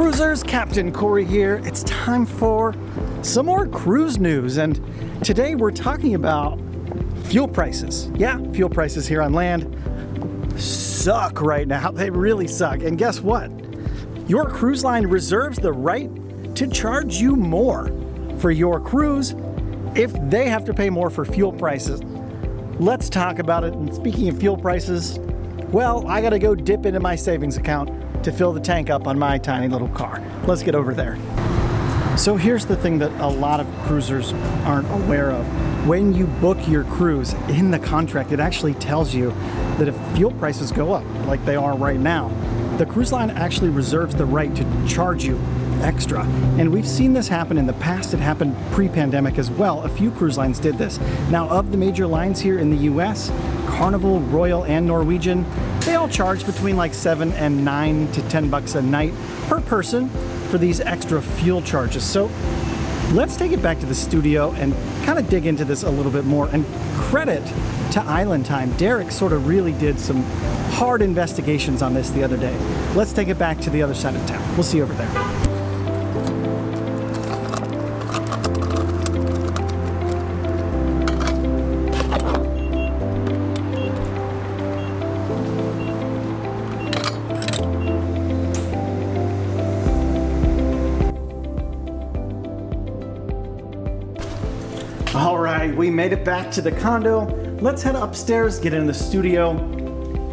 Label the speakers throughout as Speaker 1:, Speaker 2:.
Speaker 1: Cruisers, Captain Corey here. It's time for some more cruise news, and today we're talking about fuel prices. Yeah, fuel prices here on land suck right now. They really suck. And guess what? Your cruise line reserves the right to charge you more for your cruise if they have to pay more for fuel prices. Let's talk about it. And speaking of fuel prices, well, I gotta go dip into my savings account to fill the tank up on my tiny little car. Let's get over there. So here's the thing that a lot of cruisers aren't aware of. When you book your cruise in the contract, it actually tells you that if fuel prices go up like they are right now, the cruise line actually reserves the right to charge you extra. And we've seen this happen in the past. It happened pre-pandemic as well. A few cruise lines did this. Now, of the major lines here in the US, Carnival, Royal, and Norwegian, they all charge between like $7 and $9 to $10 a night per person for these extra fuel charges. So let's take it back to the studio and kind of dig into this a little bit more. And credit to Island Time. Derek sort of really did some hard investigations on this the other day. Let's take it back to the other side of town. We'll see you over there. All right, we made it back to the condo. Let's head upstairs, get in the studio,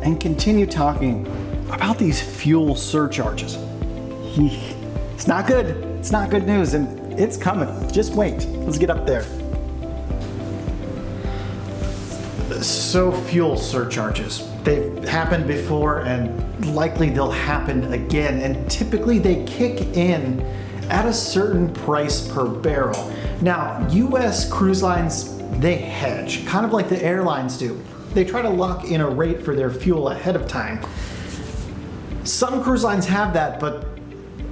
Speaker 1: and continue talking about these fuel surcharges. It's not good. It's not good news, and it's coming. Just wait. Let's get up there. So fuel surcharges, they've happened before and likely they'll happen again. And typically they kick in at a certain price per barrel. Now, US cruise lines, they hedge, kind of like the airlines do. They try to lock in a rate for their fuel ahead of time. Some cruise lines have that, but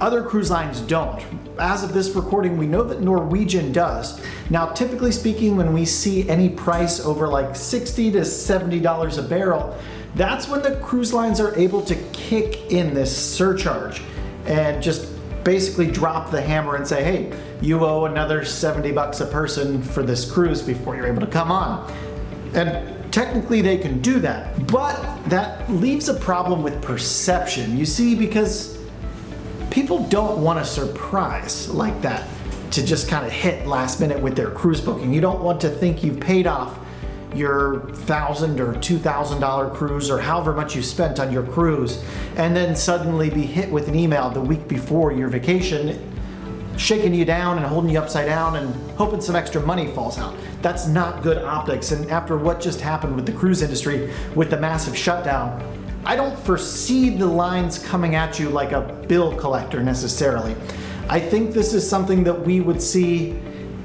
Speaker 1: other cruise lines don't. As of this recording, we know that Norwegian does. Now, typically speaking, when we see any price over like $60 to $70 a barrel, that's when the cruise lines are able to kick in this surcharge and just basically drop the hammer and say, hey, you owe another $70 a person for this cruise before you're able to come on. And technically they can do that, but that leaves a problem with perception. You see, because people don't want a surprise like that to just kind of hit last minute with their cruise booking. You don't want to think you've paid off your $1,000 or $2,000 cruise or however much you spent on your cruise and then suddenly be hit with an email the week before your vacation shaking you down and holding you upside down and hoping some extra money falls out. That's not good optics. And after what just happened with the cruise industry with the massive shutdown, I don't foresee the lines coming at you like a bill collector necessarily. I think this is something that we would see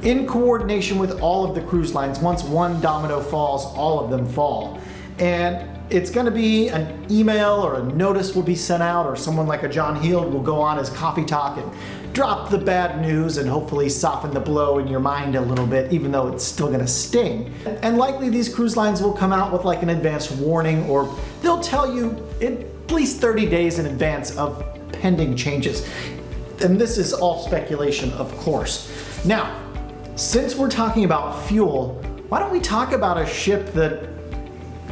Speaker 1: in coordination with all of the cruise lines. Once one domino falls, all of them fall. And it's gonna be an email or a notice will be sent out, or someone like a John Heald will go on his coffee talk and drop the bad news and hopefully soften the blow in your mind a little bit, even though it's still gonna sting. And likely these cruise lines will come out with like an advance warning, or they'll tell you at least 30 days in advance of pending changes. And this is all speculation, of course. Now, since we're talking about fuel, why don't we talk about a ship that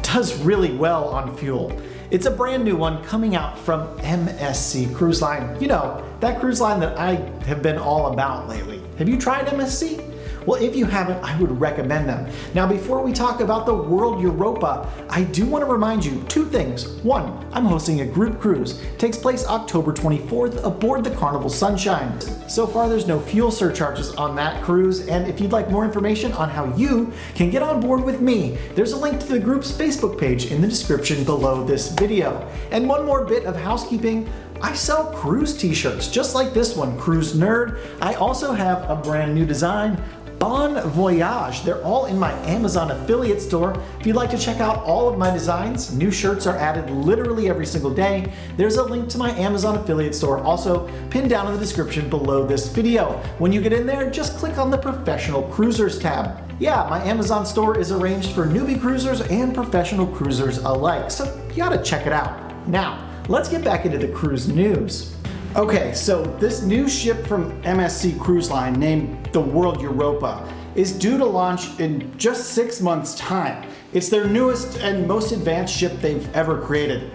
Speaker 1: does really well on fuel? It's a brand new one coming out from MSC Cruise Line. You know, that cruise line that I have been all about lately. Have you tried MSC? Well, if you haven't, I would recommend them. Now, before we talk about the World Europa, I do want to remind you two things. One, I'm hosting a group cruise. It takes place October 24th aboard the Carnival Sunshine. So far, there's no fuel surcharges on that cruise, and if you'd like more information on how you can get on board with me, there's a link to the group's Facebook page in the description below this video. And one more bit of housekeeping. I sell cruise t-shirts, just like this one, Cruise Nerd. I also have a brand new design, Bon Voyage. They're all in my Amazon affiliate store. If you'd like to check out all of my designs, new shirts are added literally every single day. There's a link to my Amazon affiliate store also pinned down in the description below this video. When you get in there, just click on the Professional Cruisers tab. Yeah, my Amazon store is arranged for newbie cruisers and professional cruisers alike, so you gotta check it out. Now, let's get back into the cruise news. Okay, so this new ship from MSC Cruise Line named the World Europa is due to launch in just 6 months' time. It's their newest and most advanced ship they've ever created.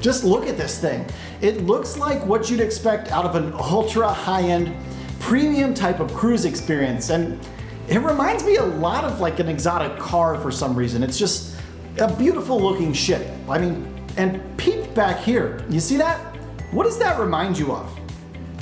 Speaker 1: Just look at this thing. It looks like what you'd expect out of an ultra high-end premium type of cruise experience, and it reminds me a lot of like an exotic car for some reason. It's just a beautiful looking ship. I mean, and peep back here, you see that? What does that remind you of?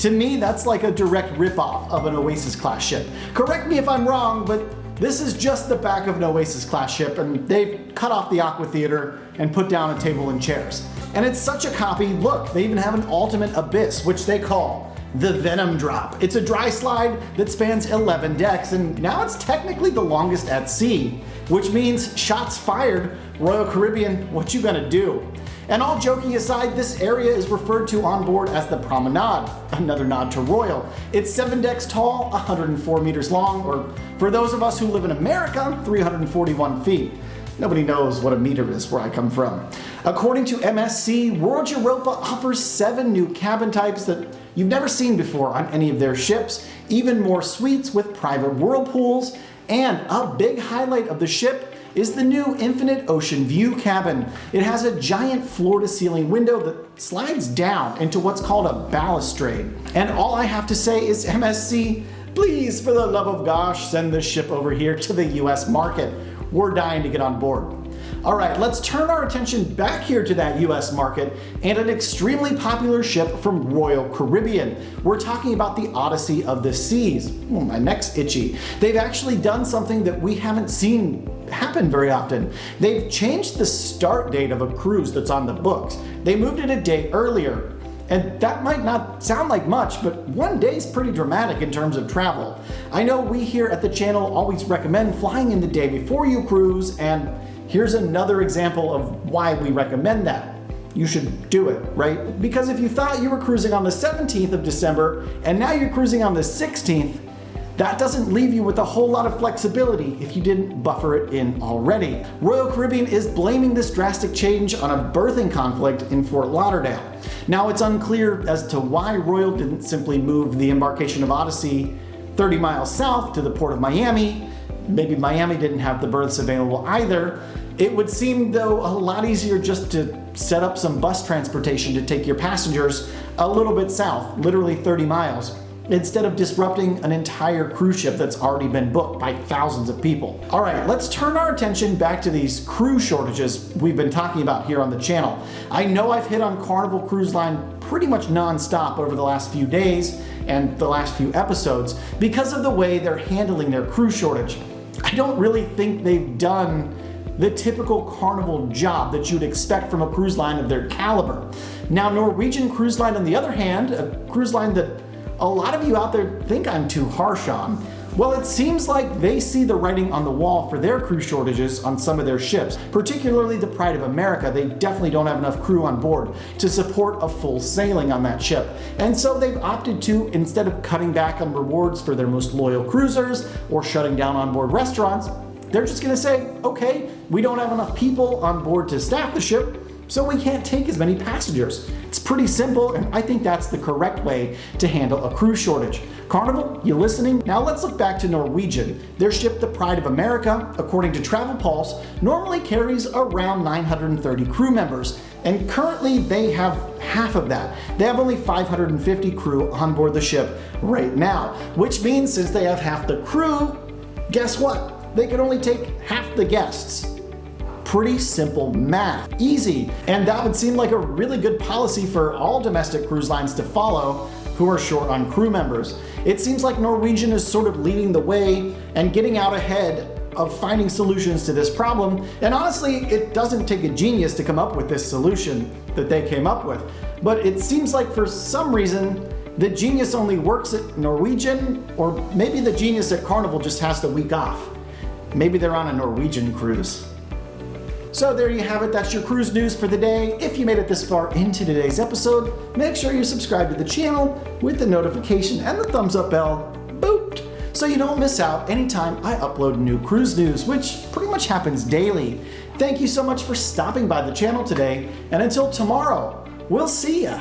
Speaker 1: To me, that's like a direct ripoff of an Oasis class ship. Correct me if I'm wrong, but this is just the back of an Oasis class ship, and they've cut off the aqua theater and put down a table and chairs. And it's such a copy. Look, they even have an ultimate abyss, which they call the Venom Drop. It's a dry slide that spans 11 decks, and now it's technically the longest at sea, which means shots fired. Royal Caribbean, what you gonna do? And all joking aside, this area is referred to on board as the Promenade, another nod to Royal. It's 7 decks tall, 104 meters long, or for those of us who live in America, 341 feet. Nobody knows what a meter is where I come from. According to MSC, World Europa offers 7 new cabin types that you've never seen before on any of their ships, even more suites with private whirlpools, and a big highlight of the ship is the new Infinite Ocean View cabin. It has a giant floor-to-ceiling window that slides down into what's called a balustrade. And all I have to say is, MSC, please, for the love of gosh, send this ship over here to the US market. We're dying to get on board. All right, let's turn our attention back here to that US market and an extremely popular ship from Royal Caribbean. We're talking about the Odyssey of the Seas. Oh, my neck's itchy. They've actually done something that we haven't seen happen very often. They've changed the start date of a cruise that's on the books. They moved it a day earlier. And that might not sound like much, but one day is pretty dramatic in terms of travel. I know we here at the channel always recommend flying in the day before you cruise, and here's another example of why we recommend that. You should do it, right? Because if you thought you were cruising on the 17th of December and now you're cruising on the 16th, that doesn't leave you with a whole lot of flexibility if you didn't buffer it in already. Royal Caribbean is blaming this drastic change on a berthing conflict in Fort Lauderdale. Now, it's unclear as to why Royal didn't simply move the embarkation of Odyssey 30 miles south to the port of Miami. Maybe Miami didn't have the berths available either. It would seem, though, a lot easier just to set up some bus transportation to take your passengers a little bit south, literally 30 miles. Instead of disrupting an entire cruise ship that's already been booked by thousands of people. All right, let's turn our attention back to these crew shortages we've been talking about here on the channel. I know I've hit on Carnival Cruise Line pretty much non-stop over the last few days and the last few episodes because of the way they're handling their crew shortage. I don't really think they've done the typical Carnival job that you'd expect from a cruise line of their caliber. Now, Norwegian Cruise Line, on the other hand, a cruise line that a lot of you out there think I'm too harsh on. Well, it seems like they see the writing on the wall for their crew shortages on some of their ships, particularly the Pride of America. They definitely don't have enough crew on board to support a full sailing on that ship. And so they've opted to, instead of cutting back on rewards for their most loyal cruisers or shutting down onboard restaurants, they're just gonna say, okay, we don't have enough people on board to staff the ship, so we can't take as many passengers. It's pretty simple, and I think that's the correct way to handle a crew shortage. Carnival, you listening? Now let's look back to Norwegian. Their ship, the Pride of America, according to Travel Pulse, normally carries around 930 crew members, and currently they have half of that. They have only 550 crew on board the ship right now, which means since they have half the crew, guess what? They can only take half the guests. Pretty simple math. Easy. And that would seem like a really good policy for all domestic cruise lines to follow who are short on crew members. It seems like Norwegian is sort of leading the way and getting out ahead of finding solutions to this problem. And honestly, it doesn't take a genius to come up with this solution that they came up with. But it seems like for some reason, the genius only works at Norwegian, or maybe the genius at Carnival just has the week off. Maybe they're on a Norwegian cruise. So there you have it, that's your cruise news for the day. If you made it this far into today's episode, make sure you subscribe to the channel with the notification and the thumbs up bell, booped, so you don't miss out anytime I upload new cruise news, which pretty much happens daily. Thank you so much for stopping by the channel today, and until tomorrow, we'll see ya.